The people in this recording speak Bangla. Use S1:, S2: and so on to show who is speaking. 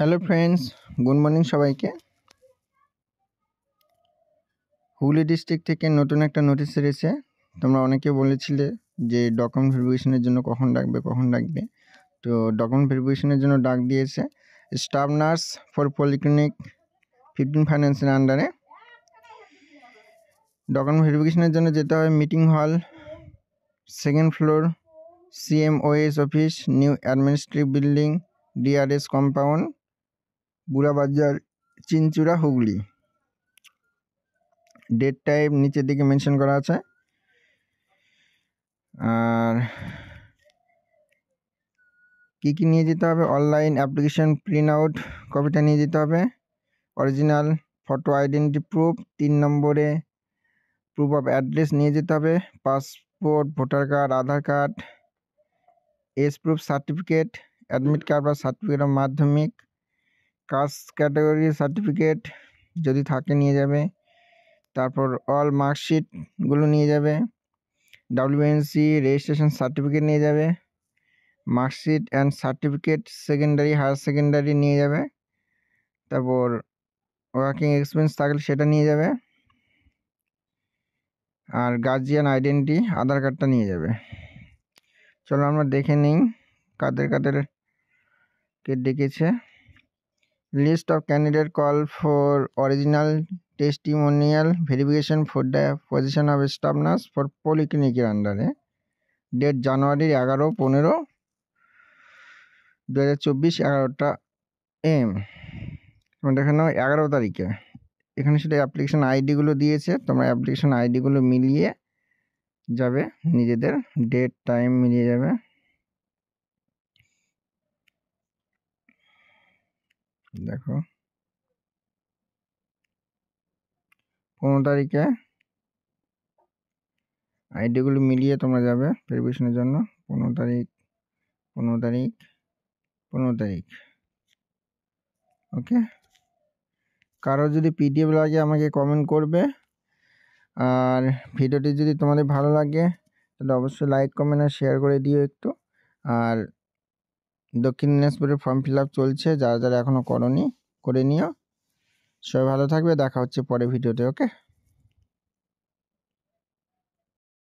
S1: হ্যালো ফ্রেন্ডস, গুড মর্নিং সবাইকে। হুগলি ডিস্ট্রিক্ট থেকে নতুন একটা নোটিশ এসেছে। তোমরা অনেকে বলেছিলে যে ডকুমেন্ট ভেরিফিকেশনের জন্য কখন ডাকবে। তো ডকুমেন্ট ভেরিফিকেশনের জন্য ডাক দিয়েছে স্টাফ নার্স ফর পলিক্লিনিক 15 ফাইন্যান্সের আন্ডারে। ডকুমেন্ট ভেরিফিকেশনের জন্য যেতে হবে meeting hall, 2nd floor, CMOS office, new administrative building, DRS compound, Burabazar, Chinsurah, Hooghly. Date time নিচের দিকে মেনশন করা আছে। আর কি নিয়ে যেতে হবে? অনলাইন অ্যাপ্লিকেশন প্রিন্ট আউট কপিটা নিয়ে যেতে হবে, অরিজিনাল ফটো আইডেন্টি প্রুফ, 3 নম্বরে প্রুফ অফ অ্যাড্রেস নিয়ে যেতে হবে, passport, voter card, Aadhaar card, age proof certificate, admit card বা certificate of Madhyamik, caste category certificate যদি থাকে নিয়ে যাবে, তারপর অল মার্কশিটগুলো নিয়ে যাবে, WNC রেজিস্ট্রেশন সার্টিফিকেট নিয়ে যাবে, marksheet and certificate secondary higher secondary নিয়ে যাবে, তারপর ওয়ার্কিং এক্সপিরিয়েন্স থাকলে সেটা নিয়ে যাবে, আর গার্জিয়ান আইডেন্টি আধার কার্ডটা নিয়ে যাবে। চলো আমরা দেখে নিই কাদেরকে ডেকেছে। List of candidate call for original testimonial verification for the position of staff nurse for পলিক্লিনিকের আন্ডারে। ডেট জানুয়ারি 11/15/2024, 11টা AM। তোমরা দেখে নাও 11 তারিখে। এখানে সেটা অ্যাপ্লিকেশন আইডিগুলো দিয়েছে, তোমরা অ্যাপ্লিকেশন আইডিগুলো মিলিয়ে যাবে, নিজেদের ডেট টাইম মিলিয়ে যাবে। দেখো 15 তারিখে আইডিগুলো মিলিয়ে তোমরা যাবে ভেরিফিকেশনের জন্য। 15 তারিখ। ওকে, কারো যদি PDF লাগে আমাকে কমেন্ট করবে। আর ভিডিওটি যদি তোমাদের ভালো লাগে তাহলে অবশ্যই লাইক, কমেন্ট আর শেয়ার করে দিও একটু। আর দক্ষিণ দিনাজপুরের ফর্ম ফিল আপ চলছে, যারা এখনও করনি করে নিও। সবাই ভালো থাকবে, দেখা হচ্ছে পরের ভিডিওতে। ওকে।